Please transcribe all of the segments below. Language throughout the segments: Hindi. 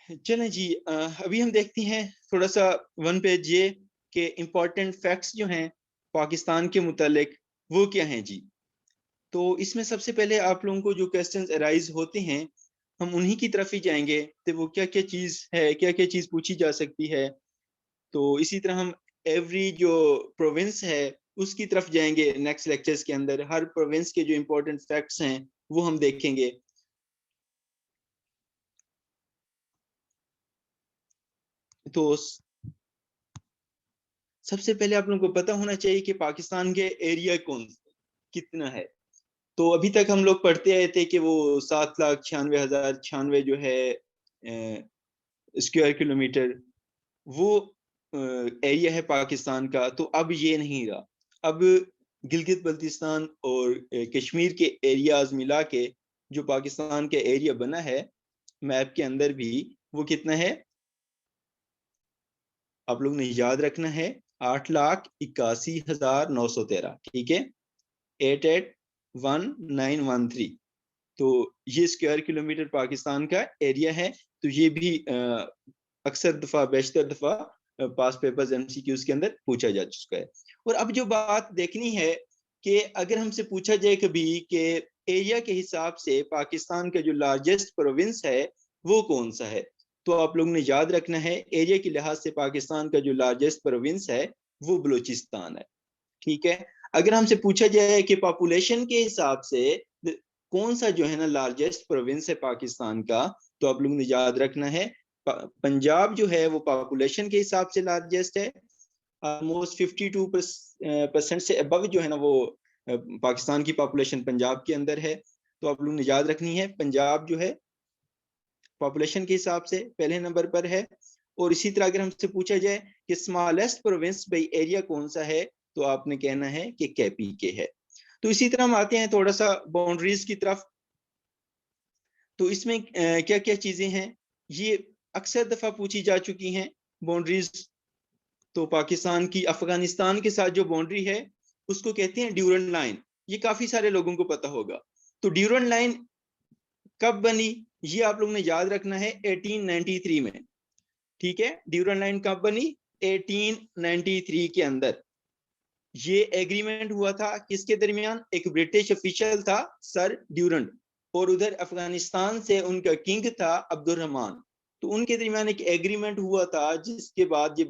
चलें जी, अभी हम देखते हैं थोड़ा सा वन पेज ये कि इम्पोर्टेंट फैक्ट्स जो हैं पाकिस्तान के मुतालिक वो क्या हैं जी। तो इसमें सबसे पहले आप लोगों को जो क्वेश्चंस अराइज होते हैं हम उन्हीं की तरफ ही जाएंगे, तो वो क्या क्या चीज़ है, क्या क्या चीज़ पूछी जा सकती है। तो इसी तरह हम एवरी जो प्रोविंस है उसकी तरफ जाएंगे नेक्स्ट लेक्चर्स के अंदर, हर प्रोविंस के जो इम्पोर्टेंट फैक्ट्स हैं वो हम देखेंगे। तो सबसे पहले आप लोगों को पता होना चाहिए कि पाकिस्तान के एरिया कितना है। तो अभी तक हम लोग पढ़ते आए थे कि वो 7,96,096 जो है स्क्वायर किलोमीटर वो एरिया है पाकिस्तान का। तो अब ये नहीं रहा। अब गिलगित बल्तिस्तान और कश्मीर के एरियाज मिला के जो पाकिस्तान का एरिया बना है मैप के अंदर भी, वो कितना है आप लोग ने याद रखना है, 8,81,913। ठीक है, 881913। तो ये स्क्वायर किलोमीटर पाकिस्तान का एरिया है। तो ये भी अक्सर दफा बेशतर दफा पास पेपर्स एमसीक्यूज के अंदर पूछा जा चुका है। और अब जो बात देखनी है कि अगर हमसे पूछा जाए कभी कि एरिया के हिसाब से पाकिस्तान का जो लार्जेस्ट प्रोविंस है वो कौन सा है, तो आप लोगों ने याद रखना है एरिया के लिहाज से पाकिस्तान का जो लार्जेस्ट प्रोविंस है वो बलूचिस्तान है। ठीक है। अगर हमसे पूछा जाए कि पॉपुलेशन के हिसाब से कौन सा जो है ना लार्जेस्ट प्रोविंस है पाकिस्तान का, तो आप लोगों ने याद रखना है पंजाब जो है वो पॉपुलेशन के हिसाब से लार्जेस्ट है। ऑलमोस्ट 52% से अबव जो है ना वो पाकिस्तान की पॉपुलेशन पंजाब के अंदर है। तो आप लोगों ने याद रखनी है पंजाब जो है पॉपुलेशन के हिसाब से पहले नंबर पर है। और इसी तरह अगर हमसे पूछा जाए कि स्मॉलेस्ट प्रोविंस बाई एरिया कौन सा है, तो आपने कहना है कि केपी के है। तो इसी तरह हम आते हैं थोड़ा सा बाउंड्रीज की तरफ। तो इसमें क्या क्या चीजें हैं ये अक्सर दफा पूछी जा चुकी हैं बाउंड्रीज। तो पाकिस्तान की अफगानिस्तान के साथ जो बाउंड्री है उसको कहते हैं ड्यूरन लाइन। ये काफी सारे लोगों को पता होगा। तो ड्यूरन लाइन कब बनी ये आप लोगों ने याद रखना है 1893 में। ठीक है, ड्यूरन लाइन कब बनी 1893 के अंदर। ये एग्रीमेंट हुआ था किसके दरमियान, एक ब्रिटिश ऑफिशियल था सर ड्यूरंड, और उधर अफगानिस्तान से उनका किंग था अब्दुल रहमान। तो उनके दरमियान एक एग्रीमेंट हुआ था जिसके बाद ये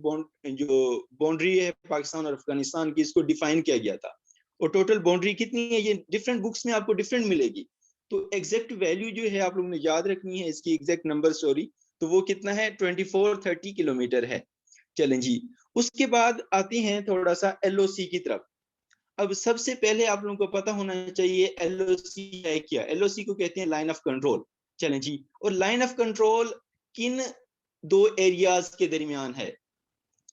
जो बाउंड्री है पाकिस्तान और अफगानिस्तान की इसको डिफाइन किया गया था। और टोटल बाउंड्री कितनी है ये डिफरेंट बुक्स में आपको डिफरेंट मिलेगी। तो एग्जैक्ट वैल्यू जो है आप लोगों ने याद रखनी है इसकी एग्जैक्ट नंबर, सॉरी। तो वो कितना है 2430 किलोमीटर है। चलें जी, उसके बाद आते हैं थोड़ा सा एलओसी की तरफ। अब सबसे पहले आप लोगों को पता होना चाहिए एलओसी है क्या। एलओसी को कहते हैं लाइन ऑफ कंट्रोल। चलें जी, और लाइन ऑफ कंट्रोल किन दो एरियाज के दरमियान है।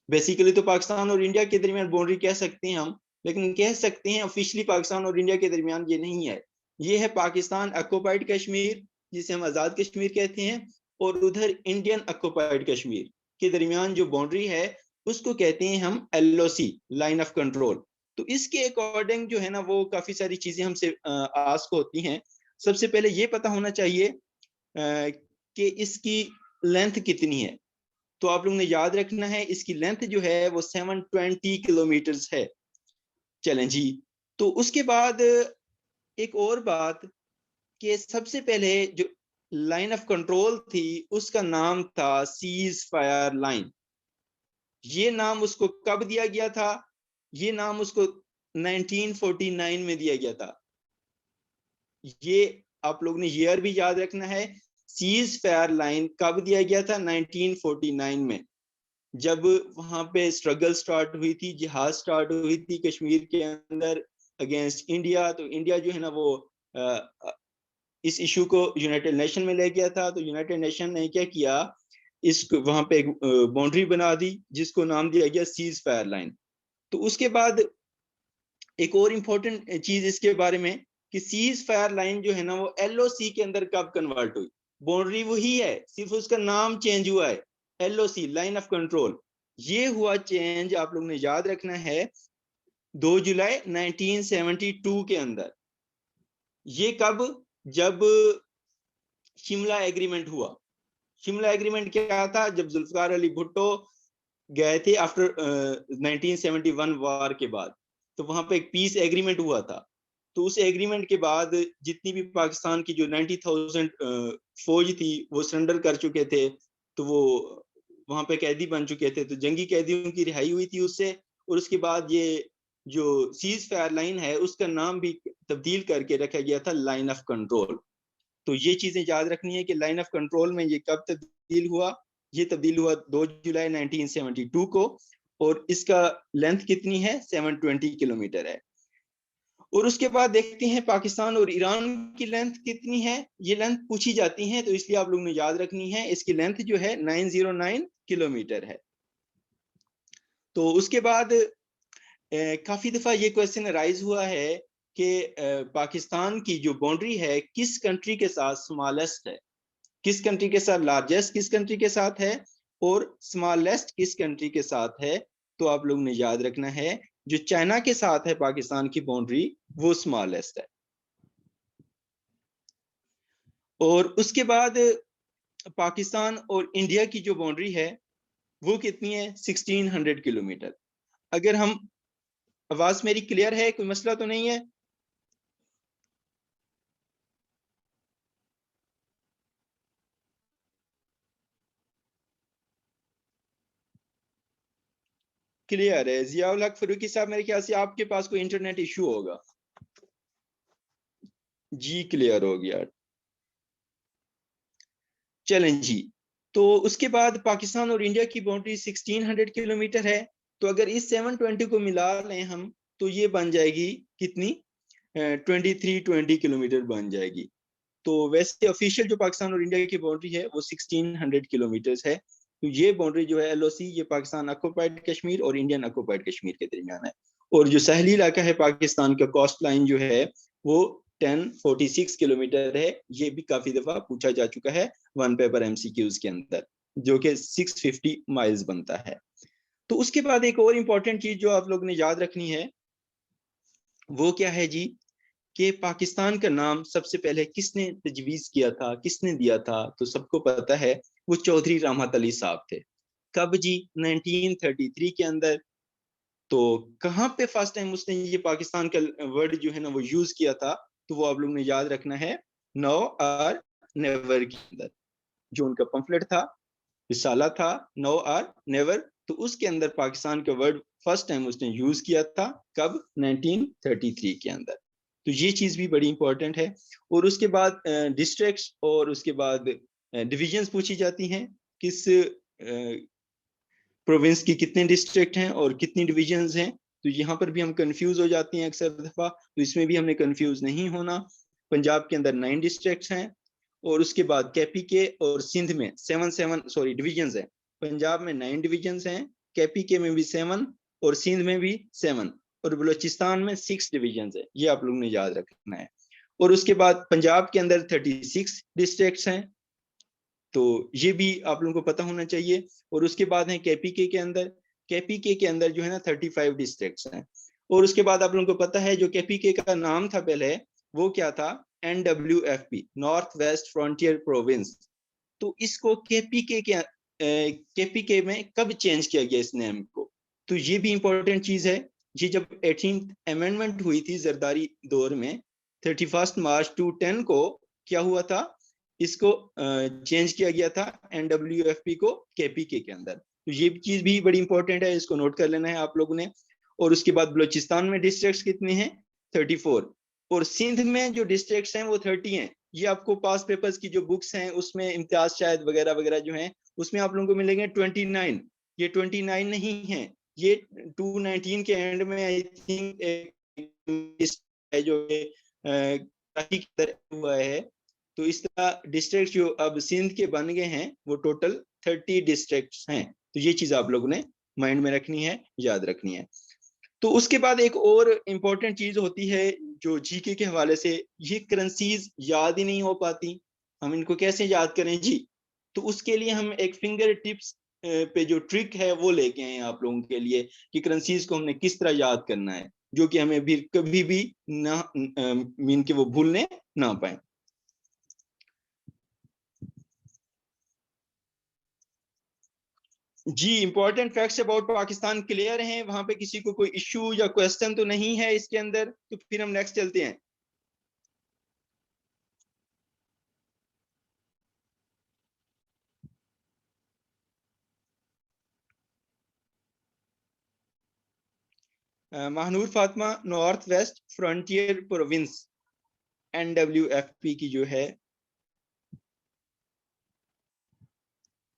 बेसिकली तो पाकिस्तान और इंडिया के दरमियान बाउंड्री कह सकते हैं हम, लेकिन कह सकते हैं ऑफिशियली पाकिस्तान और इंडिया के दरमियान ये नहीं है। ये है पाकिस्तान ऑक्युपाइड कश्मीर जिसे हम आजाद कश्मीर कहते हैं, और उधर इंडियन ऑक्युपाइड कश्मीर के दरमियान जो बाउंड्री है उसको कहते हैं हम एलओसी, लाइन ऑफ कंट्रोल। तो इसके अकॉर्डिंग जो है ना वो काफी सारी चीजें हमसे आस्क होती हैं। सबसे पहले ये पता होना चाहिए कि इसकी लेंथ कितनी है। तो आप लोगों ने याद रखना है इसकी लेंथ जो है वो 720 किलोमीटर है। चलें जी, तो उसके बाद एक और बात कि सबसे पहले जो लाइन ऑफ कंट्रोल थी उसका नाम था सीज फायर लाइन। ये नाम उसको कब दिया गया था, ये नाम उसको 1949 में दिया गया था। ये आप लोग ने ईयर भी याद रखना है। सीज फायर लाइन कब दिया गया था 1949 में, जब वहां पे स्ट्रगल स्टार्ट हुई थी, जिहाद स्टार्ट हुई थी कश्मीर के अंदर अगेंस्ट इंडिया। तो इंडिया जो है ना वो इस इशू को यूनाइटेड नेशन में ले गया था। तो यूनाइटेड नेशन ने क्या किया, इस वहां पे एक बाउंड्री बना दी जिसको नाम दिया गया सीज फायर लाइन। तो उसके बाद एक और इम्पोर्टेंट चीज इसके बारे में कि सीज फायर लाइन जो है ना वो एलओसी के अंदर कब कन्वर्ट हुई। बाउंड्री वही है, सिर्फ उसका नाम चेंज हुआ है। एलओसी लाइन ऑफ कंट्रोल ये हुआ चेंज, आप लोगों ने याद रखना है 2 जुलाई 1972 के अंदर। ये कब, जब शिमला एग्रीमेंट हुआ। शिमला एग्रीमेंट क्या था? जब जुल्फिकार अली भुट्टो गए थे आफ्टर 1971 वॉर के बाद, तो वहां पे एक पीस एग्रीमेंट हुआ था। तो उस एग्रीमेंट के बाद जितनी भी पाकिस्तान की जो 90,000 फौज थी वो सरेंडर कर चुके थे, तो वो वहां पे कैदी बन चुके थे, तो जंगी कैदियों की रिहाई हुई थी उससे। और उसके बाद ये जो सीज फायर लाइन है उसका नाम भी तब्दील करके रखा गया था लाइन ऑफ कंट्रोल। तो ये चीजें याद रखनी है कि लाइन ऑफ कंट्रोल में ये कब तब्दील हुआ? ये तब्दील हुआ 2 जुलाई 1972 को, और इसका लेंथ कितनी है? 720 किलोमीटर है। और उसके बाद देखते हैं पाकिस्तान और ईरान की लेंथ कितनी है। ये लेंथ पूछी जाती है, तो इसलिए आप लोगों ने याद रखनी है। इसकी लेंथ जो है 909 किलोमीटर है। तो उसके बाद काफी दफा ये क्वेश्चन राइज हुआ है कि पाकिस्तान की जो बाउंड्री है किस कंट्री के साथ स्मॉलेस्ट है, किस कंट्री के साथ लार्जेस्ट, किस कंट्री के साथ है, और स्मॉलेस्ट किस कंट्री के साथ है। तो आप लोगों ने याद रखना है जो चाइना के साथ है पाकिस्तान की बाउंड्री वो स्मॉलेस्ट है। और उसके बाद पाकिस्तान और इंडिया की जो बाउंड्री है वो कितनी है? 1600 किलोमीटर। अगर हम, आवाज मेरी क्लियर है? कोई मसला तो नहीं है? क्लियर है? जियाउल हक फरूकी साहब, मेरे ख्याल से आपके पास कोई इंटरनेट इशू होगा। जी क्लियर हो गया। चलें जी। तो उसके बाद पाकिस्तान और इंडिया की बाउंड्री 1600 किलोमीटर है। तो अगर इस 720 को मिला लें हम, तो ये बन जाएगी कितनी? 2320 किलोमीटर बन जाएगी। तो वैसे ऑफिशियल जो पाकिस्तान और इंडिया की बाउंड्री है वो 1600 किलोमीटर है। तो ये बाउंड्री जो है एलओसी, ये पाकिस्तान ऑक्युपाइड कश्मीर और इंडियन ऑक्युपाइड कश्मीर के दरमियान है। और जो सहली इलाका है पाकिस्तान का, कोस्ट लाइन जो है वो 1046 किलोमीटर है। ये भी काफी दफा पूछा जा चुका है वन पेपर एमसीक्यूज के अंदर, जो कि 650 माइल्स बनता है। तो उसके बाद एक और इंपॉर्टेंट चीज जो आप लोग ने याद रखनी है वो क्या है जी? कि पाकिस्तान का नाम सबसे पहले किसने तजवीज किया था, किसने दिया था? तो सबको पता है वो चौधरी रामत अली साहब थे। कब जी? 1933 के अंदर। तो कहाँ पे फर्स्ट टाइम उसने ये पाकिस्तान का वर्ड जो है ना वो यूज किया था? तो वो आप लोग ने याद रखना है, नो और नेवर के अंदर। जो उनका पंफलेट था, रिसाला था, नो और नेवर, तो उसके अंदर पाकिस्तान का वर्ड फर्स्ट टाइम उसने यूज किया था। कब? 1933 के अंदर। तो ये चीज भी बड़ी इंपॉर्टेंट है। और उसके बाद डिस्ट्रिक्ट्स और उसके बाद डिविजन्स पूछी जाती हैं। किस प्रोविंस की कितने डिस्ट्रिक्ट हैं और कितनी डिविजन्स हैं? तो यहाँ पर भी हम कंफ्यूज हो जाते हैं अक्सर दफा, तो इसमें भी हमने कंफ्यूज नहीं होना। पंजाब के अंदर 9 डिस्ट्रिक्ट्स हैं, और उसके बाद केपी के और सिंध में 7 डिविजन्स हैं। पंजाब में 9 डिविजन्स हैं, केपी के में भी 7 और सिंध में भी 7, और बलोचिस्तान में 6 डिविजन्स है। ये आप लोगों ने याद रखना है। और उसके बाद पंजाब के अंदर 36 डिस्ट्रिक्ट्स हैं, तो ये भी आप लोगों को पता होना चाहिए। और उसके बाद है केपीके के अंदर, केपीके के अंदर जो है ना 35 डिस्ट्रिक्ट्स हैं। और उसके बाद आप लोगों को पता है जो केपीके का नाम था पहले वो क्या था? NWFP, north west frontier province. तो इसको केपीके में कब चेंज किया गया इस नेम को? तो ये भी इंपॉर्टेंट चीज है। ये जब 18th अमेंडमेंट हुई थी जरदारी दौर में, 31 मार्च 2010 को क्या हुआ था? इसको चेंज किया गया था NWFP को केपीके के अंदर। तो ये चीज भी बड़ी इंपॉर्टेंट है, इसको नोट कर लेना है आप लोगों ने। और उसके बाद बलोचिस्तान में डिस्ट्रिक्ट्स कितने हैं? 34। और सिंध में जो डिस्ट्रिक्ट्स हैं वो 30 हैं। ये आपको पास पेपर्स की जो बुक्स हैं उसमें इम्तियाज शायद वगैरह वगैरह जो हैं उसमें आप लोगों को मिलेंगे 29। ये 29 नहीं है, ये 219 के एंड में आई थिंक है जो हुआ है। तो इस तरह डिस्ट्रिक्ट जो अब सिंध के बन गए हैं वो टोटल 30 डिस्ट्रिक्ट्स हैं। तो ये चीज आप लोगों ने माइंड में रखनी है, याद रखनी है। तो उसके बाद एक और इम्पोर्टेंट चीज होती है जो जीके के हवाले से, ये करेंसीज याद ही नहीं हो पाती, हम इनको कैसे याद करें जी? तो उसके लिए हम एक फिंगर टिप्स पे जो ट्रिक है वो लेके आए हैं आप लोगों के लिए कि करेंसीज को हमने किस तरह याद करना है, जो कि हमें भी कभी भी ना मीन के वो भूलने ना पाए। जी, important facts about Pakistan clear हैं, वहां पे किसी को कोई इश्यू या क्वेश्चन तो नहीं है इसके अंदर, तो फिर हम नेक्स्ट चलते हैं। Mahnoor Fatima, north west frontier province, NWFP की जो है।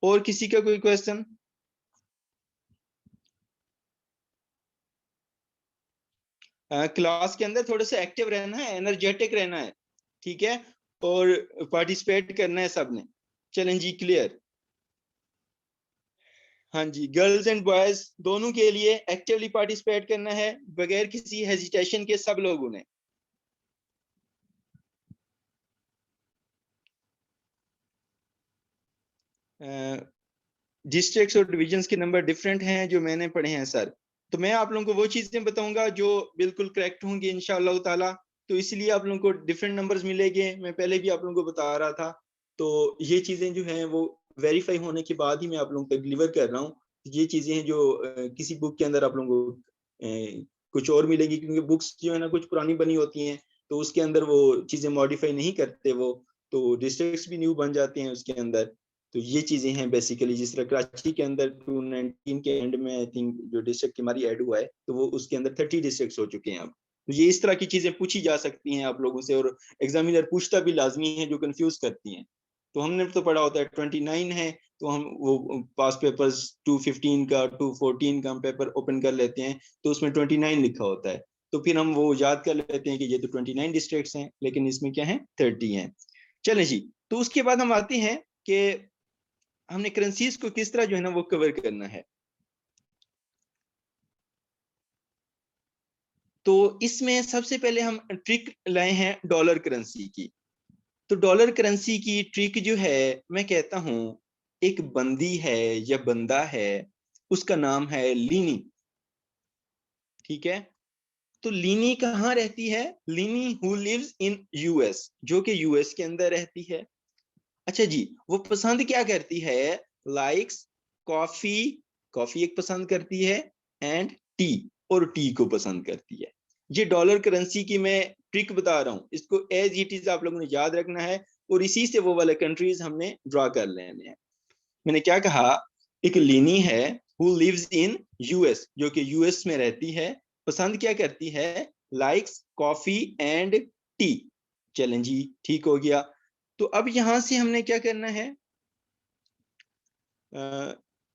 और किसी का कोई क्वेश्चन? क्लास के अंदर थोड़ा सा एक्टिव रहना है, एनर्जेटिक रहना है, ठीक है, और पार्टिसिपेट करना है सबने। चलें जी, क्लियर। हाँ जी, गर्ल्स एंड बॉयज दोनों के लिए एक्टिवली पार्टिसिपेट करना है, बगैर किसी हेजिटेशन के सब लोगों ने। डिस्ट्रिक्ट्स और डिविजन्स के नंबर डिफरेंट हैं जो मैंने पढ़े हैं सर, तो मैं आप लोगों को वो चीजें बताऊंगा जो बिल्कुल करेक्ट होंगी इंशाअल्लाह ताला। तो इसलिए आप लोगों को डिफरेंट नंबर्स मिलेंगे, मैं पहले भी आप लोगों को बता रहा था। तो ये चीजें जो हैं वो वेरीफाई होने के बाद ही मैं आप लोगों को डिलीवर कर रहा हूँ। ये चीजें हैं जो किसी बुक के अंदर आप लोगों को कुछ और मिलेगी, क्योंकि बुक्स जो है ना कुछ पुरानी बनी होती हैं, तो उसके अंदर वो चीजें मॉडिफाई नहीं करते वो, तो डिस्ट्रिक्ट्स भी न्यू बन जाते हैं उसके अंदर। तो ये चीजें हैं बेसिकली, जिस तरह कराची के अंदर 2019 के एंड में आई थिंक जो डिस्ट्रिक्ट हमारी ऐड हुआ है, तो वो उसके अंदर 30 डिस्ट्रिक्ट हो चुके हैं अब। तो ये इस तरह की चीजें पूछी जा सकती हैं आप लोगों से, और एग्जामिनर पूछता भी लाजमी है जो कंफ्यूज करती हैं। तो हमने तो पढ़ा होता है 29 है, तो हम वो पास पेपर्स 215 का 214 का हम पेपर ओपन कर लेते हैं, तो उसमें 29 लिखा होता है, तो फिर हम वो याद कर लेते हैं कि ये तो 29 डिस्ट्रिक्ट्स हैं, लेकिन इसमें क्या है 30 हैं। चलें जी, तो उसके बाद हम आते हैं कि हमने करेंसीज को किस तरह जो है ना वो कवर करना है। तो इसमें सबसे पहले हम ट्रिक लाए हैं डॉलर करेंसी की। तो डॉलर करेंसी की ट्रिक जो है, मैं कहता हूं एक बंदी है या बंदा है, उसका नाम है लीनी, ठीक है। तो लीनी कहाँ रहती है? लीनी हु लिव्स इन US, जो कि US के अंदर रहती है। अच्छा जी, वो पसंद क्या करती है? लाइक्स कॉफी, कॉफी एक पसंद करती है, एंड टी, और टी को पसंद करती है। ये डॉलर करेंसी की मैं ट्रिक बता रहा हूं, इसको एज इट इज आप लोगों ने याद रखना है, और इसी से वो वाले कंट्रीज हमने ड्रॉ कर लेने हैं। मैंने क्या कहा? एक लीनी है हु लिव्स इन US, जो कि US में रहती है, पसंद क्या करती है? Likes coffee and T. चलें जी, ठीक हो गया। तो अब यहां से हमने क्या करना है?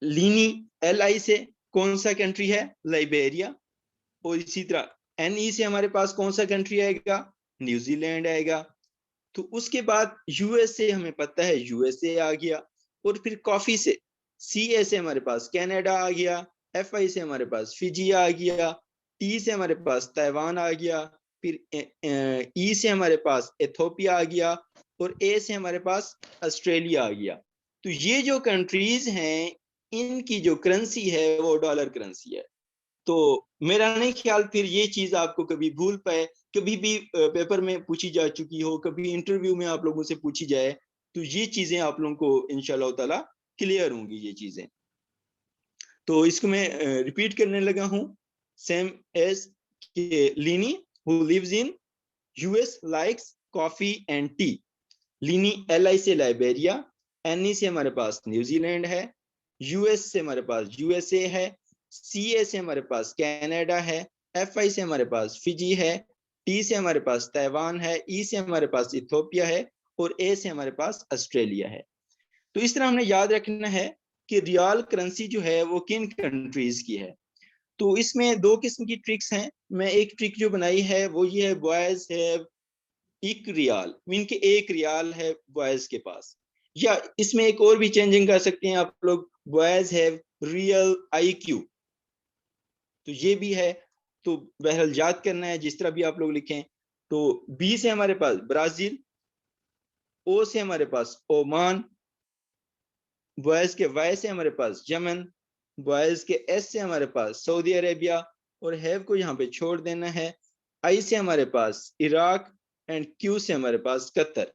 लीनी LI से कौन सा कंट्री है? लाइबेरिया। और इसी तरह NE से हमारे पास कौन सा कंट्री आएगा? न्यूजीलैंड आएगा। तो उसके बाद US से हमें पता है USA आ गया, और फिर कॉफी से CA से हमारे पास कनाडा आ गया, FI से हमारे पास फिजी आ गया, T से हमारे पास ताइवान आ गया, फिर E से हमारे पास इथोपिया आ गया, और A से हमारे पास ऑस्ट्रेलिया आ गया। तो ये जो कंट्रीज हैं, इनकी जो करेंसी है वो डॉलर करेंसी है। तो मेरा नहीं ख्याल फिर ये चीज आपको कभी भूल पाए, कभी भी पेपर में पूछी जा चुकी हो, कभी इंटरव्यू में आप लोगों से पूछी जाए, तो ये चीजें आप लोगों को इंशाल्लाह ताला क्लियर होंगी ये चीजें। तो इसको मैं रिपीट करने लगा हूं, सेम एज के लीनी who lives in US likes coffee and tea. लीनी LI से लाइबेरिया, NE से हमारे पास न्यूजीलैंड है, US से हमारे पास USA है, CA से हमारे पास कनाडा है, FI से हमारे पास फिजी है, T से हमारे पास ताइवान है, E से हमारे पास इथोपिया है, और A से हमारे पास ऑस्ट्रेलिया है। तो इस तरह हमने याद रखना है कि रियाल करेंसी जो है वो किन कंट्रीज की है। तो इसमें दो किस्म की ट्रिक्स हैं। मैं एक ट्रिक जो बनाई है वो ये है, बॉयज है एक रियाल, मीन के एक रियाल है बॉयज के पास, या इसमें एक और भी चेंजिंग कर सकते हैं आप लोग, बॉयज हैव रियल IQ, तो ये भी है। तो बहरहाल याद करना है जिस तरह भी आप लोग लिखें। तो B से हमारे पास ब्राजील, O से हमारे पास ओमान, बॉयज के Y से हमारे पास यमन, बॉयज के S से हमारे पास सऊदी अरेबिया, और हैव को यहाँ पे छोड़ देना है। I से हमारे पास इराक, एंड Q से हमारे पास कतर।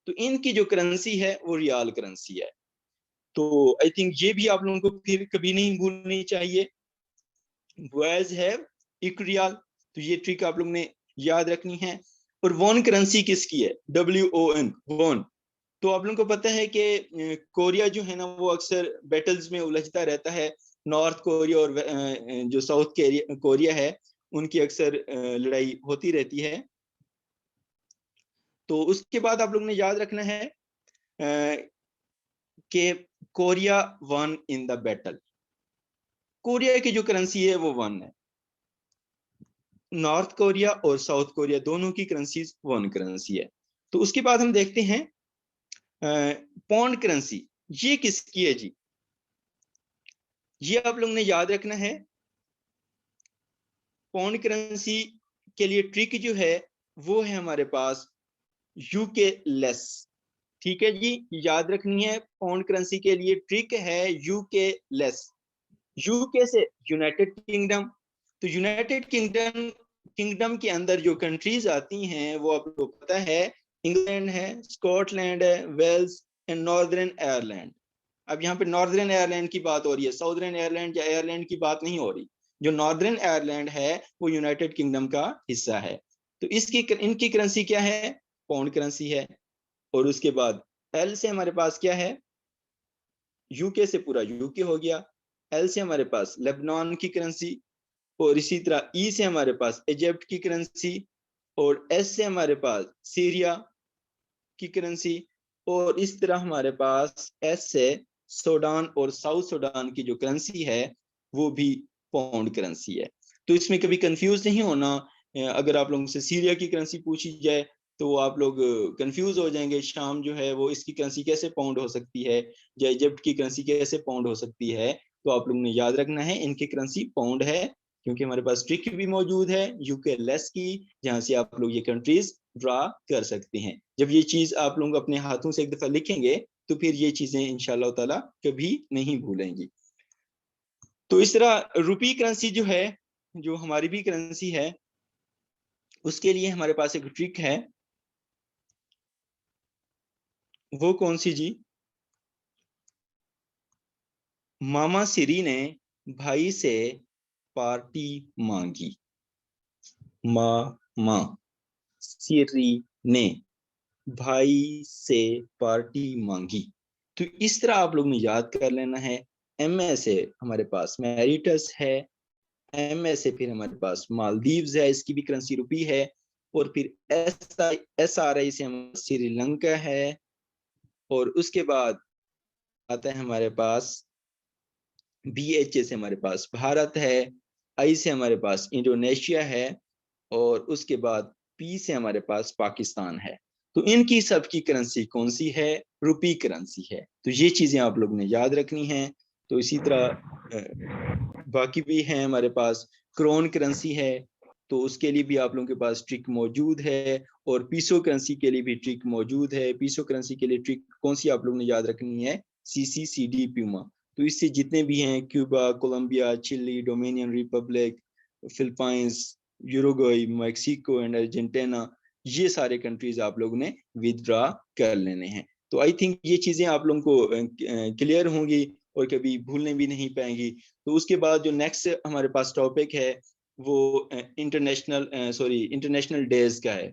तो इनकी जो करेंसी है वो रियाल करेंसी है। तो आई थिंक ये भी आप लोगों को फिर कभी नहीं भूलनी चाहिए। बॉयज हैव इक्विरियल, तो ये ट्रिक आप लोग ने याद रखनी है। और वॉन करेंसी किसकी है? WON, won. तो आप लोगों को पता है कि कोरिया जो है ना वो अक्सर बैटल्स में उलझता रहता है। नॉर्थ कोरिया और जो साउथ कोरिया है उनकी अक्सर लड़ाई होती रहती है। तो उसके बाद आप लोग ने याद रखना है कि Korea one in the battle. Korea की जो करेंसी है वो वन है। नॉर्थ कोरिया और साउथ कोरिया दोनों की करेंसी वन करेंसी है। तो उसके बाद हम देखते हैं पौंड करेंसी, ये किसकी है जी? ये आप लोग ने याद रखना है। पौंड करेंसी के लिए ट्रिक जो है वो है हमारे पास यूके लेस। ठीक है जी, याद रखनी है। पौंड करेंसी के लिए ट्रिक है यूके लेस। यूके से यूनाइटेड किंगडम। तो यूनाइटेड किंगडम के अंदर जो कंट्रीज आती हैं वो आपको पता है, इंग्लैंड है, स्कॉटलैंड है, वेल्स एंड नॉर्दर्न आयरलैंड। अब यहाँ पे नॉर्दर्न आयरलैंड की बात हो रही है, साउदर्न आयरलैंड या आयरलैंड की बात नहीं हो रही। जो नॉर्दर्न आयरलैंड है वो यूनाइटेड किंगडम का हिस्सा है। तो इसकी इनकी करेंसी क्या है? पाउंड करेंसी है। और उसके बाद एल से हमारे पास क्या है? यूके से पूरा यूके हो गया। एल से हमारे पास लेबनान की करेंसी, और इसी तरह ई से हमारे पास इजिप्ट की करेंसी, और एस से हमारे पास सीरिया की करेंसी, और इस तरह हमारे पास एस से सूडान और साउथ सूडान की जो करेंसी है वो भी पाउंड करेंसी है। तो इसमें कभी कंफ्यूज नहीं होना। अगर आप लोगों से सीरिया की करेंसी पूछी जाए तो आप लोग कंफ्यूज हो जाएंगे, शाम जो है वो इसकी करेंसी कैसे पाउंड हो सकती है, या इजिप्ट की करेंसी कैसे पाउंड हो सकती है। तो आप लोगों ने याद रखना है इनकी करेंसी पाउंड है, क्योंकि हमारे पास ट्रिक भी मौजूद है यूके लेस की, जहां से आप लोग ये कंट्रीज ड्रा कर सकते हैं। जब ये चीज आप लोग अपने हाथों से एक दफा लिखेंगे तो फिर ये चीजें इंशाल्लाह ताला कभी नहीं भूलेंगी। तो इस तरह रुपी करेंसी जो है, जो हमारी भी करेंसी है, उसके लिए हमारे पास एक ट्रिक है। वो कौन सी जी? मामा सिरी ने भाई से पार्टी मांगी। मामा सिरी ने भाई से पार्टी मांगी। तो इस तरह आप लोग ने याद कर लेना है। एम ए से हमारे पास मैरिटस है, एम ए से फिर हमारे पास मालदीव्स है, इसकी भी करेंसी रुपी है, और फिर SRI से हम श्रीलंका है, और उसके बाद आता है हमारे पास BHA से हमारे पास भारत है, आई से हमारे पास इंडोनेशिया है, और उसके बाद पी से हमारे पास पाकिस्तान है। तो इनकी सबकी करेंसी कौन सी है? रुपी करेंसी है। तो ये चीजें आप लोगों ने याद रखनी है। तो इसी तरह बाकी भी हैं हमारे पास। क्रोन करेंसी है, तो उसके लिए भी आप लोगों के पास ट्रिक मौजूद है, और पीसो करेंसी के लिए भी ट्रिक मौजूद है। पीसो करेंसी के लिए ट्रिक कौन सी आप लोगों ने याद रखनी है? CCCD Puma. तो इससे जितने भी हैं, Cuba, Colombia, Chile, Dominican Republic, Philippines, Uruguay, Mexico and Argentina, ये सारे कंट्रीज आप लोगों ने विदड्रॉ कर लेने हैं। तो आई थिंक ये चीजें आप लोगों को क्लियर होंगी और कभी भूलने भी नहीं पाएंगी। तो उसके बाद जो नेक्स्ट हमारे पास टॉपिक है वो इंटरनेशनल डेज का है,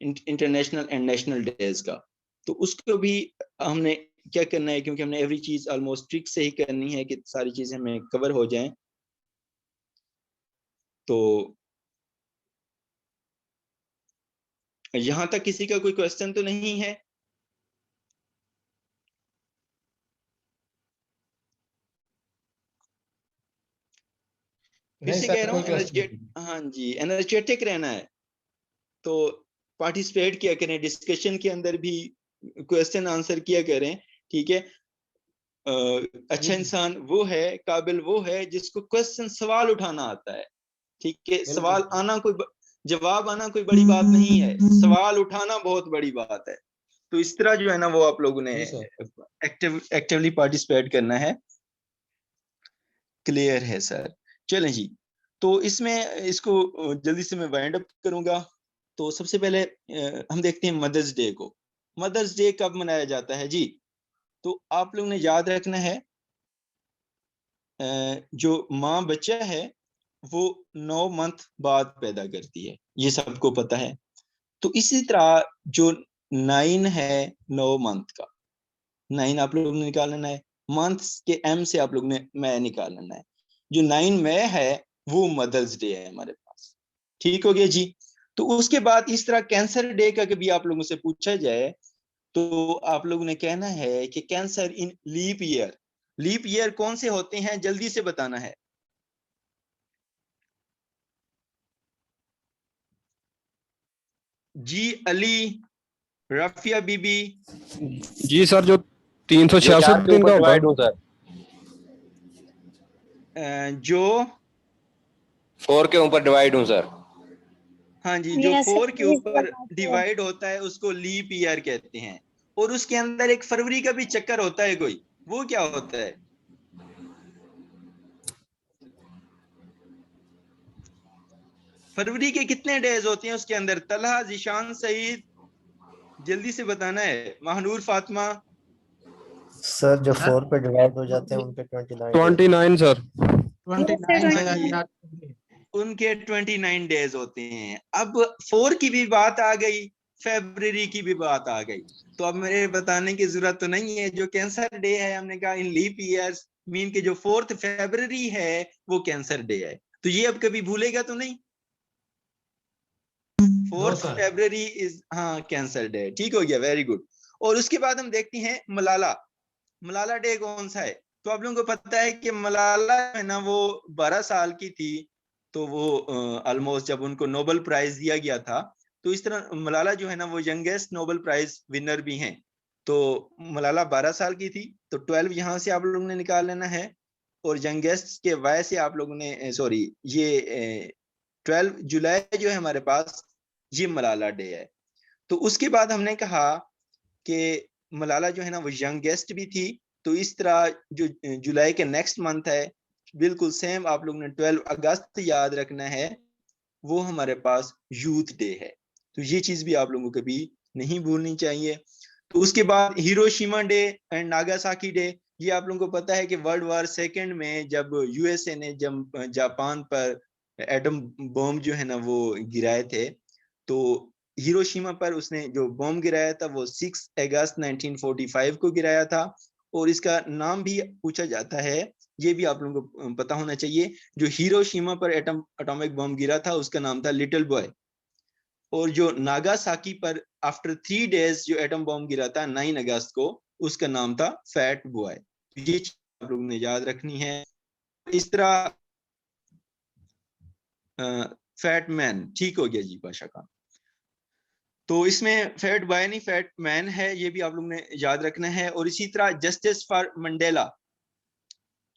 इंटरनेशनल एंड नेशनल डेज का। तो उसको भी हमने क्या करना है, क्योंकि हमने एवरी चीज ऑलमोस्ट ट्रिक से ही करनी है कि सारी चीजें हमें कवर हो जाएं। तो यहां तक किसी का कोई क्वेश्चन तो नहीं है? फिर नहीं से कह सर, रहा कोई हूँ, क्वेश्चन एनर्जेट नहीं। हाँ जी, एनर्जेटिक रहना है। तो पार्टिसिपेट किया करें, डिस्कशन के अंदर भी क्वेश्चन आंसर किया करें। ठीक है। जी अच्छा जी, इंसान वो है, काबिल वो है जिसको क्वेश्चन सवाल उठाना आता है। ठीक है। बिल्कुल सवाल सर। आना जवाब आना कोई बड़ी बात नहीं है, सवाल उठाना बहुत बड़ी बात है। तो इस तरह जो है ना वो आप लोगों ने जी सर। एक्टिवली पार्टिसिपेट करना है। क्लियर है सर? चलें जी। तो इसमें इसको जल्दी से मैं वाइंड अप करूंगा। तो सबसे पहले हम देखते हैं मदर्स डे को। मदर्स डे कब मनाया जाता है जी? तो आप लोग ने याद रखना है जो माँ बच्चा है वो 9 मंथ बाद पैदा करती है, ये सबको पता है। तो इसी तरह जो 9 है 9 मंथ का, 9 आप लोग ने निकाल लेना है, मंथ्स के एम से आप लोग ने मै निकाल लेना है। जो 9 मई है वो मदर्स डे है हमारे पास। ठीक हो गया जी। तो उसके बाद इस तरह कैंसर डे का कभी आप लोगों से पूछा जाए तो आप लोगों ने कहना है कि cancer in leap year. Leap year कौन से होते हैं, जल्दी से बताना है। जी अली, रफिया बीबी। जी सर, जो जो 366 4 के दिन का ऊपर होगा। डिवाइड हो सर, जो 4 के ऊपर डिवाइड हूँ सर। हाँ जी, जो Yes, 4 के please ऊपर बताते हैं। डिवाइड होता है उसको लीप ईयर कहते हैं। और उसके अंदर एक फरवरी का भी चक्कर होता है कोई, वो क्या होता है? फरवरी के कितने डेज होते हैं उसके अंदर? तलहा, जिशान, सईद, जल्दी से बताना है। महानूर, फातिमा। सर जो 4 पे डिवाइड हो जाते हैं उनके 29 डेज 29 सर। 29 हाँ जी, उनके 29 डेज होते हैं। अब 4 की भी बात आ गई, फरवरी की भी बात आ गई, तो अब मेरे बताने की जरूरत तो नहीं है। जो कैंसर डे है हमने कहा इन लीप ईयर्स मीन के जो 4 फरवरी है वो कैंसर डे है। तो ये अब कभी भूलेगा तो नहीं? 4 फरवरी इज हाँ कैंसर डे। ठीक हो गया, वेरी गुड। और उसके बाद हम देखते हैं मलाला। मलाला डे कौन सा है? तो आप लोगों को पता है कि मलाला है ना वो 12 साल की थी, तो वो ऑलमोस्ट जब उनको नोबेल प्राइज दिया गया था, तो इस तरह मलाला जो है ना वो यंगेस्ट नोबेल प्राइज विनर भी हैं। तो मलाला 12 साल की थी, तो 12 यहाँ से आप लोगों ने निकाल लेना है। और यंगेस्ट के वाय से आप लोगों ने सॉरी ये 12 जुलाई जो है हमारे पास, ये मलाला डे है। तो उसके बाद हमने कहा कि मलाला जो है ना वो यंगेस्ट भी थी, तो इस तरह जो जुलाई के नेक्स्ट मंथ है बिल्कुल सेम आप लोगों ने 12 अगस्त याद रखना है, वो हमारे पास यूथ डे है। तो ये चीज भी आप लोगों को कभी नहीं भूलनी चाहिए। तो उसके बाद Hiroshima day and Nagasaki day. ये आप लोगों को पता है कि वर्ल्ड वार सेकेंड में जब यूएसए ने जब जापान पर एटम बम जो है ना वो गिराए थे, तो हिरोशिमा पर उसने जो बम गिराया था वो 6 अगस्त 1945 को गिराया था। और इसका नाम भी पूछा जाता है, ये भी आप लोगों को पता होना चाहिए। जो हिरोशिमा पर एटॉमिक बम गिरा था उसका नाम था लिटिल बॉय। और जो नागासाकी पर आफ्टर 3 डेज जो एटम बम गिरा था 9 अगस्त को, उसका नाम था फैट बॉय। ये आप लोगों ने याद रखनी है। इस तरह फैट मैन, ठीक हो गया जी पाशा का। तो इसमें फैट बॉय नहीं फैट मैन है, ये भी आप लोगों ने याद रखना है। और इसी तरह जस्टिस फॉर मंडेला,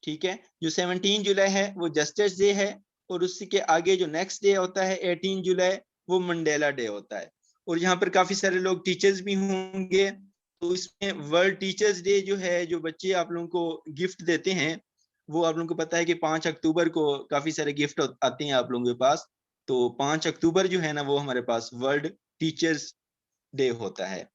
ठीक है, जो 17 जुलाई है वो जस्टिस डे है। और उसी के आगे जो नेक्स्ट डे होता है 18 जुलाई, वो मंडेला डे होता है। और यहाँ पर काफी सारे लोग टीचर्स भी होंगे, तो इसमें वर्ल्ड टीचर्स डे जो है, जो बच्चे आप लोगों को गिफ्ट देते हैं, वो आप लोगों को पता है कि 5 अक्टूबर को काफी सारे गिफ्ट आते हैं आप लोगों के पास। तो 5 अक्टूबर जो है ना वो हमारे पास वर्ल्ड टीचर्स डे होता है।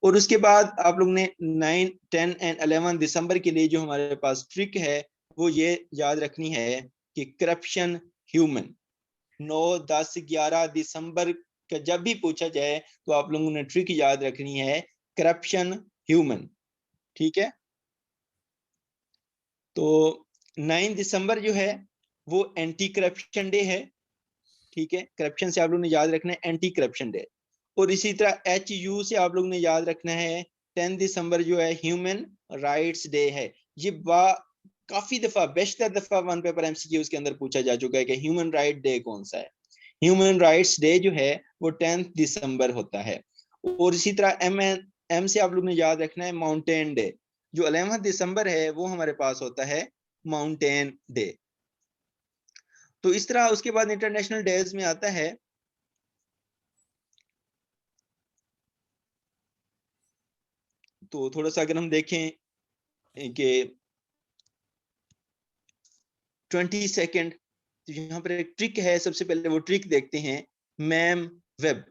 और उसके बाद आप लोग ने 9, 10 एंड 11 दिसंबर के लिए जो हमारे पास ट्रिक है वो ये याद रखनी है कि करप्शन ह्यूमन। 9, 10, 11 दिसंबर का जब भी पूछा जाए तो आप लोगों ने ट्रिक याद रखनी है, करप्शन ह्यूमन। ठीक है, तो 9 दिसंबर जो है वो एंटी करप्शन डे है। ठीक है, करप्शन से आप लोगों ने याद रखना है एंटी करप्शन डे। और इसी तरह HU से आप लोगों ने याद रखना है 10 दिसंबर जो है ह्यूमन राइट्स डे है। ये काफी दफा बेशतर दफा वन पेपर MCQ के अंदर पूछा जा चुका है कि ह्यूमन राइट डे कौन सा है। ह्यूमन राइट्स डे जो है वो 10 दिसंबर होता है। और इसी तरह M से आप लोग ने याद रखना है माउंटेन डे। जो 11 दिसंबर है वो हमारे पास होता है माउंटेन डे। तो इस तरह उसके बाद इंटरनेशनल डेज में आता है तो थोड़ा सा अगर हम देखें कि 22, तो यहाँ पर एक ट्रिक है, सबसे पहले वो ट्रिक देखते हैं। Ma'am web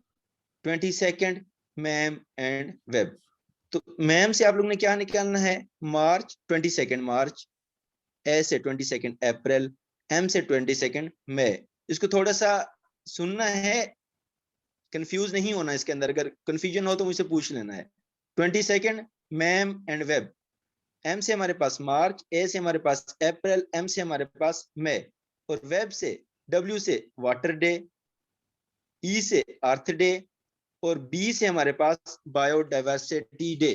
22 ma'am and web, तो मैम से आप लोग ने क्या निकालना है, मार्च 22 मार्च, ए से 22 अप्रैल, एम से 22 मई। इसको थोड़ा सा सुनना है, कंफ्यूज नहीं होना इसके अंदर, अगर कंफ्यूजन हो तो मुझसे पूछ लेना है। 22 मैम एंड वेब, एम से हमारे पास मार्च, ए से हमारे पास अप्रैल, एम से हमारे पास मई, और वेब से डब्ल्यू से वाटर डे, ई से अर्थ डे, और बी से हमारे पास बायोडाइवर्सिटी डे।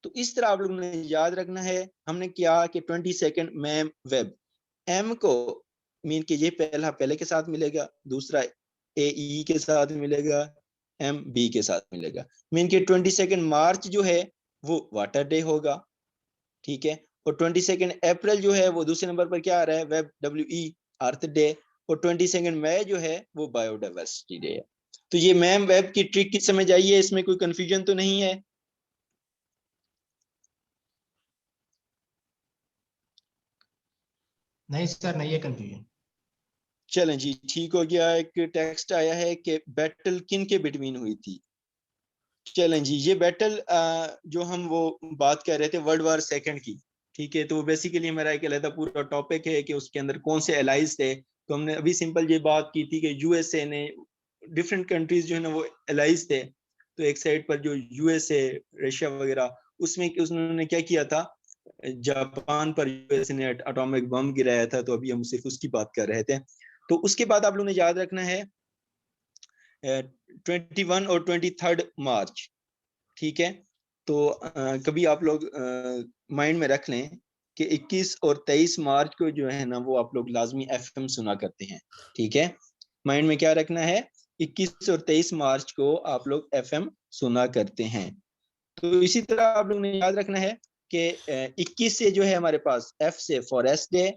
तो इस तरह आप लोगों ने याद रखना है। हमने क्या कि 22 मैम वेब, एम को मीन कि ये पहला पहले के साथ मिलेगा, दूसरा ए ई के साथ मिलेगा, एम बी के साथ मिलेगा। मीन कि 22 मार्च जो है वो वाटर डे होगा, ठीक है। और 22 अप्रैल जो है वो दूसरे नंबर पर क्या आ रहा है, वेब डब्ल्यू ई अर्थ डे, और 22 मई जो है वो बायोडाइवर्सिटी डे है। तो ये मैम वेब की ट्रिक की समझ आई है, इसमें कोई कंफ्यूजन तो नहीं है? नहीं सर, नहीं है कंफ्यूजन। चलें जी, ठीक हो गया। एक टेक्स्ट आया है कि बैटल किन के बिटवीन हुई थी। चलें जी, ये बैटल जो हम वो बात कर रहे थे वर्ल्ड वार सेकंड की, ठीक है। तो बेसिकली मेरा एक अलग पूरा टॉपिक है कि उसके अंदर कौन से एलाइज थे। तो हमने अभी सिंपल ये बात की थी कि यूएसए ने, डिफरेंट कंट्रीज जो है ना वो एलाइज थे। तो एक साइड पर जो यूएसए, रशिया वगैरह, उसमें उन्होंने क्या किया था, जापान पर यूएसए ने एटॉमिक बम गिराया था। तो अभी हम सिर्फ उसकी बात कर रहे थे। तो उसके बाद आप लोगों ने याद रखना है 21 और 23 मार्च, ठीक है। तो कभी आप लोग माइंड में रख लें कि 21 और 23 मार्च को जो है ना वो आप लोग लाजमी एफएम सुना करते हैं, ठीक है। माइंड में क्या रखना है, 21 और 23 मार्च को आप लोग एफएम सुना करते हैं। तो इसी तरह आप लोग ने याद रखना है कि 21 से जो है हमारे पास एफ से फॉरेस्ट डे,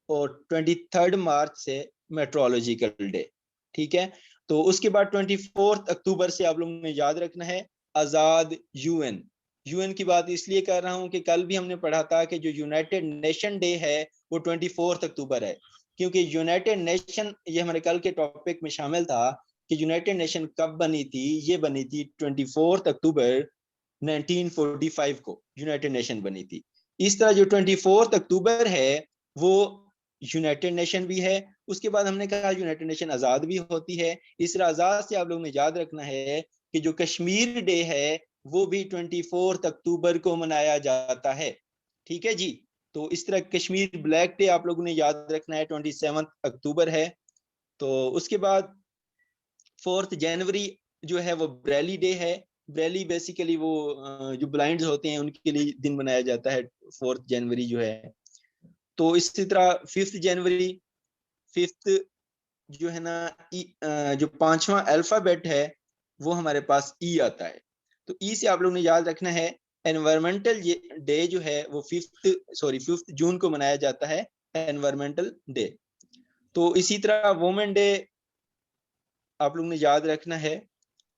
और 23 मार्च से मेट्रोलॉजिकल डे, ठीक है। तो उसके बाद 24 अक्टूबर से आप लोगों ने याद रखना है आजाद यूएन। यूएन की बात इसलिए कर रहा हूं कि कल भी हमने पढ़ा था कि जो यूनाइटेड नेशन डे है वो 24 अक्टूबर है। क्योंकि यूनाइटेड नेशन, ये हमारे कल के टॉपिक में शामिल था कि यूनाइटेड नेशन कब बनी थी। ये बनी थी 24 अक्टूबर 1945 को यूनाइटेड नेशन बनी थी। इस तरह जो 24 अक्टूबर है वो यूनाइटेड नेशन भी है। उसके बाद हमने कहा यूनाइटेड नेशन आजाद भी होती है। इस तरह आजाद से आप लोगों ने याद रखना है कि जो कश्मीर डे है वो भी 24 अक्टूबर को मनाया जाता है, ठीक है जी। तो इस तरह कश्मीर ब्लैक डे आप लोगों ने याद रखना है, 27 अक्टूबर है। तो उसके बाद 4 जनवरी जो है वो ब्रेली डे है। ब्रेली बेसिकली वो जो ब्लाइंड्स होते हैं उनके लिए दिन मनाया जाता है 4 जनवरी जो है। तो इसी तरह 5 जनवरी, 5 जो है ना जो 5वां अल्फाबेट है वो हमारे पास ई आता है। तो ई से आप लोगों ने याद रखना है एनवायरमेंटल डे जो है वो 5 जून को मनाया जाता है, एनवायरमेंटल डे। तो इसी तरह वुमेन डे आप लोगों ने याद रखना है,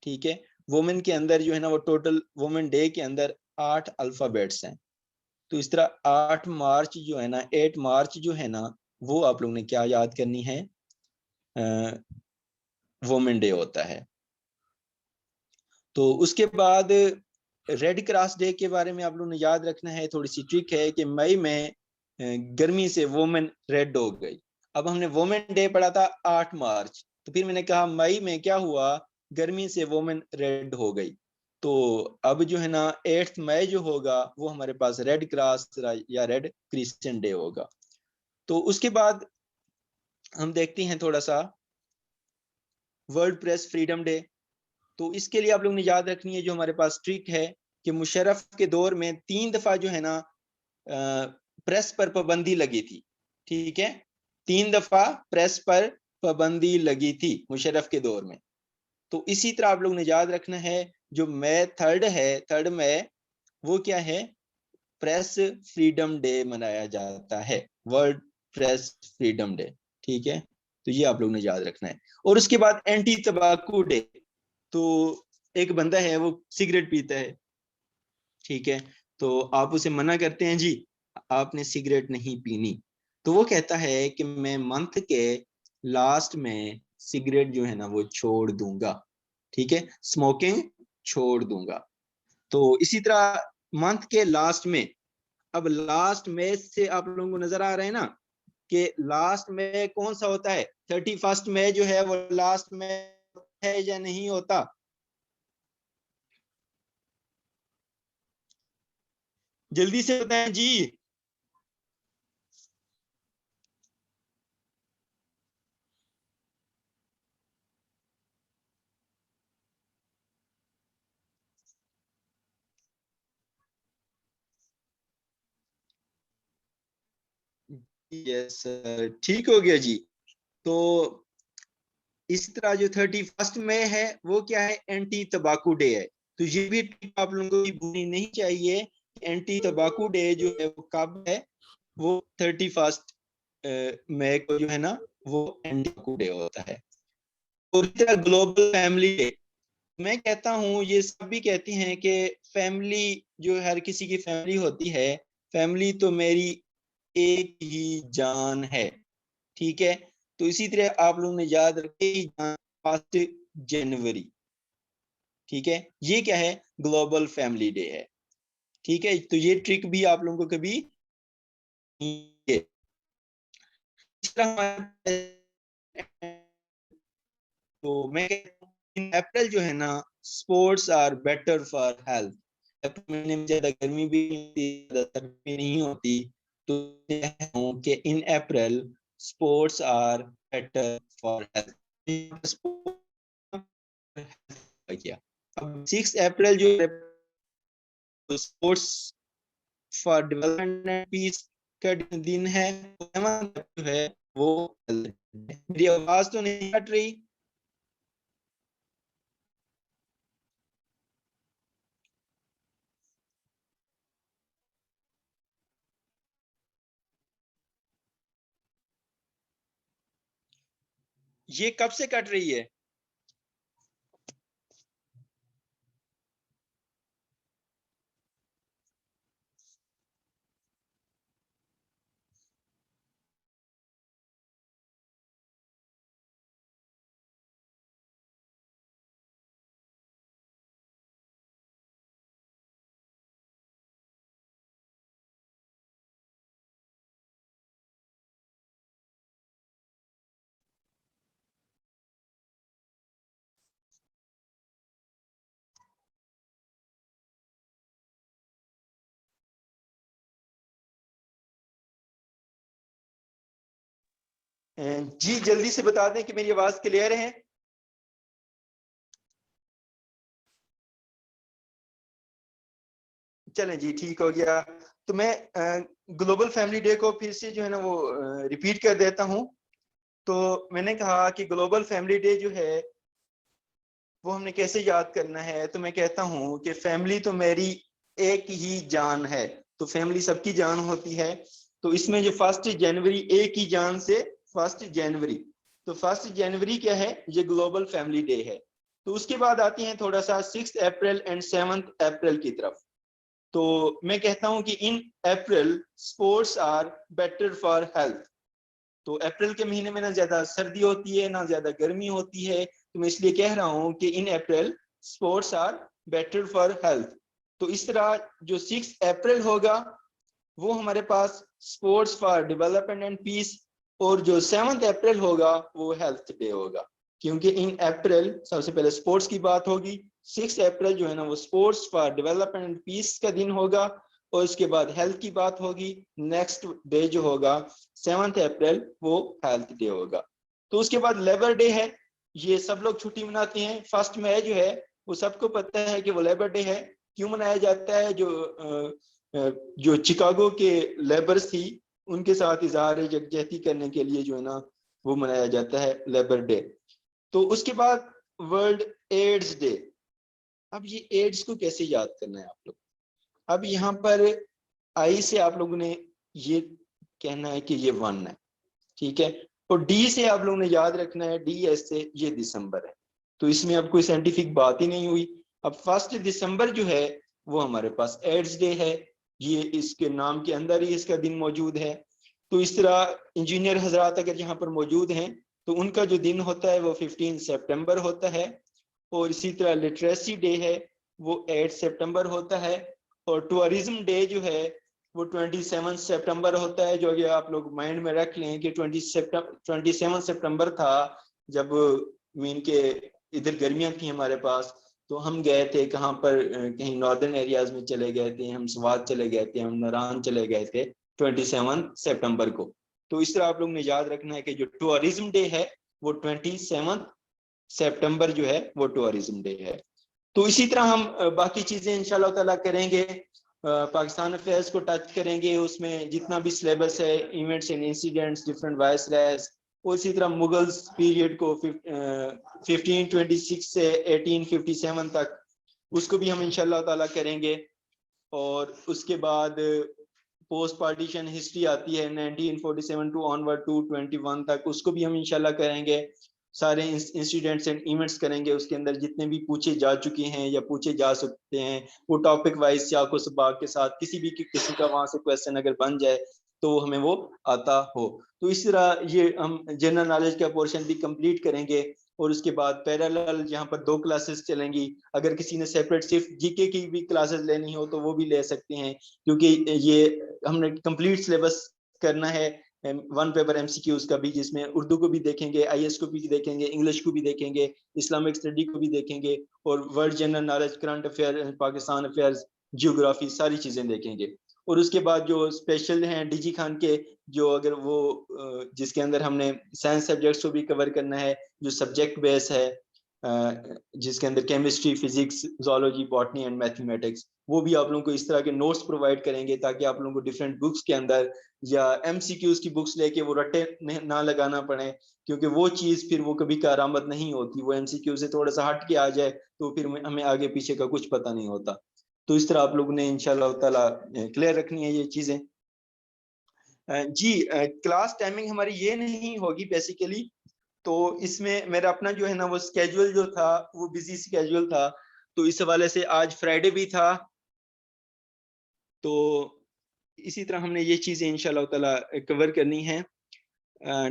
ठीक है। वुमेन के अंदर जो है ना वो टोटल वुमेन डे के अंदर 8 अल्फाबेट्स हैं। तो इस तरह 8 मार्च जो है ना, 8 मार्च जो है ना वो आप लोगों ने क्या याद करनी है, वुमेन डे होता है। तो उसके बाद रेड क्रॉस डे के बारे में आप लोगों ने याद रखना है। थोड़ी सी ट्रिक है कि मई में गर्मी से वुमेन रेड हो गई। अब हमने वुमेन डे पढ़ा था 8 मार्च, तो फिर मैंने कहा मई में क्या हुआ, गर्मी से वुमेन रेड हो गई। तो अब जो है ना 8 मई जो होगा वो हमारे पास रेड क्रॉस या रेड क्रिसेंट डे होगा। तो उसके बाद हम देखते हैं थोड़ा सा वर्ल्ड प्रेस फ्रीडम डे। तो इसके लिए आप लोगों ने याद रखनी है जो हमारे पास ट्रिक है कि मुशर्रफ के दौर में 3 दफा जो है ना प्रेस पर पाबंदी लगी थी, ठीक है। 3 दफा प्रेस पर पाबंदी लगी थी मुशर्रफ के दौर में। तो इसी तरह आप लोगों ने याद रखना है जो मई 3 है, 3 मई, वो क्या है, प्रेस फ्रीडम डे मनाया जाता है, वर्ल्ड प्रेस फ्रीडम डे, ठीक है। तो ये आप लोगों ने याद रखना है। और उसके बाद एंटी तंबाकू डे। तो एक बंदा है वो सिगरेट पीता है, ठीक है। तो आप उसे मना करते हैं जी आपने सिगरेट नहीं पीनी। तो वो कहता है कि मैं मंथ के लास्ट में सिगरेट जो है ना वो छोड़ दूंगा, ठीक है, स्मोकिंग छोड़ दूंगा। तो इसी तरह मंथ के लास्ट में। अब लास्ट में से आप लोगों को नजर आ रहा है ना कि लास्ट में कौन सा होता है, 31 में जो है वो लास्ट में है या नहीं होता? जल्दी से बताएं जी। यस, ठीक हो गया जी। तो इस तरह जो 31 में है वो क्या है, एंटी तंबाकू डे है। तो ये भी टिप आप लोगों को भूलनी नहीं चाहिए। एंटी तंबाकू डे जो है वो कब है, वो 31 मई को जो है ना वो एंटी तंबाकू डे होता है। और इस तरह ग्लोबल फैमिली डे, मैं कहता हूँ ये सभी कहती हैं कि फैमिली जो हर किसी की फैमिली होती है, फैमिली तो मेरी एक ही जान है, ठीक है। तो इसी तरह आप लोगों ने याद रखे 1 जनवरी, ठीक है, ये क्या है, ग्लोबल फैमिली डे है, ठीक है। तो ये ट्रिक भी आप लोगों को कभी तो मैं कहता हूँ अप्रैल जो है ना, sports are better for health. अप्रैल महीने में ज्यादा गर्मी भी नहीं होती, ज्यादा सर्दी नहीं होती। तो कि in April sports are better for health. किया। अब 6 अप्रैल जो sports for development and peace का दिन है, जो है वो मेरी आवाज तो नहीं कट रही? ये कब से कट रही है? जी जल्दी से बता दें कि मेरी आवाज क्लियर है। चलें जी, ठीक हो गया। तो मैं ग्लोबल फैमिली डे को फिर से जो है ना वो रिपीट कर देता हूं। तो मैंने कहा कि ग्लोबल फैमिली डे जो है वो हमने कैसे याद करना है। तो मैं कहता हूं कि फैमिली तो मेरी एक ही जान है। तो फैमिली सबकी जान होती है। तो इसमें जो 1 जनवरी, एक ही जान से 1 जनवरी, तो 1 जनवरी क्या है, ये ग्लोबल फैमिली डे है। तो उसके बाद आती हैं थोड़ा सा 6 अप्रैल एंड 7 अप्रैल की तरफ। तो मैं कहता हूं कि in April sports are better for health. तो अप्रैल के महीने में ना ज्यादा सर्दी होती है ना ज्यादा गर्मी होती है। तो मैं इसलिए कह रहा हूं कि in April sports are better for health. तो इस तरह जो 6 अप्रैल होगा वो हमारे पास sports for development and peace, और जो 7 अप्रैल होगा वो हेल्थ डे होगा। क्योंकि इन अप्रैल सबसे पहले स्पोर्ट्स की बात होगी, 6 अप्रैल जो है ना वो sports for development and peace का दिन होगा, और इसके बाद हेल्थ की बात होगी। नेक्स्ट डे जो होगा 7 अप्रैल वो हेल्थ डे होगा। तो उसके बाद लेबर डे है। ये सब लोग छुट्टी मनाते हैं। 1 मई जो है वो सबको पता है कि वो लेबर डे है। क्यों मनाया जाता है? जो चिकागो के लेबर्स थी उनके साथ इजहार यकजहती करने के लिए जो है ना वो मनाया जाता है लेबर डे। तो उसके बाद वर्ल्ड एड्स डे। अब ये एड्स को कैसे याद करना है आप लोग? अब यहाँ पर आई से आप लोगों ने ये कहना है कि ये 1 है, ठीक है। और डी से आप लोगों ने याद रखना है, डी एस से ये दिसंबर है। तो इसमें अब कोई साइंटिफिक बात ही नहीं हुई। अब 1 दिसंबर जो है वो हमारे पास एड्स डे है। ये इसके नाम के अंदर ही इसका दिन मौजूद है। तो इस तरह इंजीनियर हजरात अगर यहाँ पर मौजूद हैं तो उनका जो दिन होता है वो 15 सितंबर होता है। और इसी तरह लिटरेसी डे है वो 8 सितंबर होता है। और टूरिज्म डे जो है वो 27 सितंबर होता है, जो ये आप लोग माइंड में रख लें कि 27 सितंबर था जब मीन के इधर गर्मियां थी हमारे पास, तो हम गए थे कहाँ पर, कहीं नॉर्दर्न एरियाज में चले गए थे, हम स्वात चले गए थे, हम नारायण चले गए थे 27 सितंबर को। तो इस तरह आप लोग ने याद रखना है कि जो टूरिज्म डे है वो 27 सितंबर जो है वो टूरिज्म डे है। तो इसी तरह हम बाकी चीजें इंशाल्लाह ताला करेंगे, पाकिस्तान अफेयर्स को टच करेंगे, उसमें जितना भी सिलेबस है, इवेंट्स एंड इंसिडेंट्स, डिफरेंट वायसरायज, और इसी तरह मुगल्स पीरियड को 1526 से 1857 तक, उसको भी हम इंशाल्लाह ताला करेंगे। और उसके बाद पोस्ट पार्टीशन हिस्ट्री आती है 1947 टू ऑनवर्ड टू 21 तक, उसको भी हम इंशाल्लाह करेंगे। सारे इंसिडेंट्स एंड इवेंट्स करेंगे, उसके अंदर जितने भी पूछे जा चुके हैं या पूछे जा सकते हैं वो टॉपिक वाइज सियाको सबाक के साथ, किसी भी किस्म का वहां से क्वेश्चन अगर बन जाए तो हमें वो आता हो। तो इस तरह ये हम जनरल नॉलेज का पोर्शन भी कंप्लीट करेंगे। और उसके बाद पैरेलल यहाँ पर 2 क्लासेस चलेंगी, अगर किसी ने सेपरेट सिर्फ जीके की भी क्लासेस लेनी हो तो वो भी ले सकते हैं, क्योंकि ये हमने कंप्लीट सिलेबस करना है। 1 पेपर एमसीक्यूज का भी, जिसमें उर्दू को भी देखेंगे, आईएएस को भी देखेंगे, इंग्लिश को भी देखेंगे, इस्लामिक स्टडी को भी देखेंगे, और world general knowledge, current affair, Pakistan affairs, geography, सारी चीजें देखेंगे। और उसके बाद जो स्पेशल हैं डिजी खान के, जो अगर वो जिसके अंदर हमने साइंस सब्जेक्ट्स को भी कवर करना है, जो सब्जेक्ट बेस है, जिसके अंदर chemistry, physics, zoology, botany and mathematics, वो भी आप लोगों को इस तरह के नोट्स प्रोवाइड करेंगे ताकि आप लोगों को डिफरेंट बुक्स के अंदर या एमसीक्यूज की बुक्स लेके वो रट्टे ना लगाना पड़े, क्योंकि वो चीज फिर वो कभी कारआमद नहीं होती। वो एमसीक्यू से थोड़ा सा हट के आ जाए तो फिर हमें आगे पीछे का कुछ पता नहीं होता। तो इस तरह आप लोगों ने इंशाल्लाह ताला क्लियर रखनी है ये चीजें। जी, क्लास टाइमिंग हमारी ये नहीं होगी बेसिकली, तो इसमें मेरा अपना जो है ना वो स्केड्यूल जो था वो बिजी स्केड्यूल था, तो इस हवाले से आज फ्राइडे भी था, तो इसी तरह हमने ये चीजें इंशाल्लाह ताला कवर करनी है।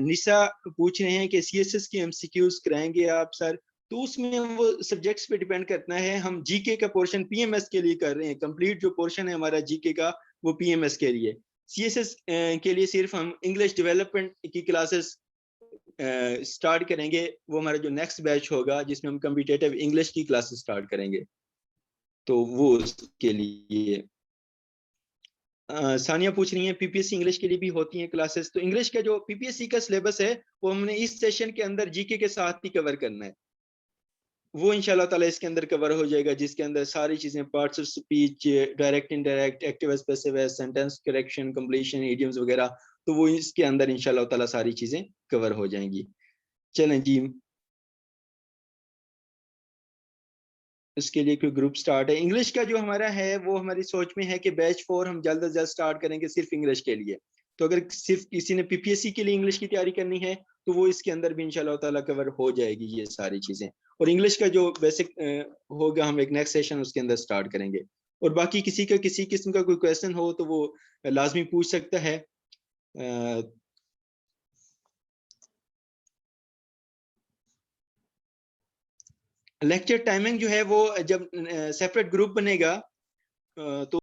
निशा पूछ रहे हैं कि सीएसएस की एमसीक्यूज कराएंगे आप सर, तो उसमें वो सब्जेक्ट्स पे डिपेंड करना है। हम जीके का पोर्शन पीएमएस के लिए कर रहे हैं, कंप्लीट जो पोर्शन है हमारा जीके का वो पीएमएस के लिए। सीएसएस के लिए सिर्फ हम इंग्लिश डेवलपमेंट की क्लासेस स्टार्ट करेंगे, वो हमारा जो नेक्स्ट बैच होगा जिसमें हम कम्पिटिटिव इंग्लिश की क्लासेस स्टार्ट करेंगे, तो वो उसके लिए। सानिया पूछ रही है पीपीएससी इंग्लिश के लिए भी होती हैं क्लासेस, तो इंग्लिश का जो पीपीएससी का सिलेबस है वो हमने इस सेशन के अंदर जीके के साथ ही कवर करना है, वो इंशाल्लाह ताला इसके अंदर कवर हो जाएगा, जिसके अंदर सारी चीजें, parts of speech, direct indirect, active एज पैसिव एज, सेंटेंस करेक्शन, कंप्लीशन, इडियम्स वगैरह, तो वो इसके अंदर इंशाल्लाह ताला सारी चीजें कवर हो जाएंगी। चलें जी, इसके लिए कोई ग्रुप स्टार्ट है इंग्लिश का जो हमारा है, वो हमारी सोच में है कि बैच 4 हम जल्द से जल्द स्टार्ट करेंगे सिर्फ इंग्लिश के लिए। तो अगर सिर्फ किसी ने पीपीएससी के लिए इंग्लिश की तैयारी करनी है तो वो इसके अंदर भी इंशाल्लाह ताला कवर हो जाएगी ये सारी चीजें। और इंग्लिश का जो बेसिक होगा हम एक नेक्स्ट सेशन उसके अंदर स्टार्ट करेंगे। और बाकी किसी का किसी किस्म का कोई क्वेश्चन हो तो वो लाजमी पूछ सकता है। लेक्चर टाइमिंग जो है वो जब सेपरेट ग्रुप बनेगा तो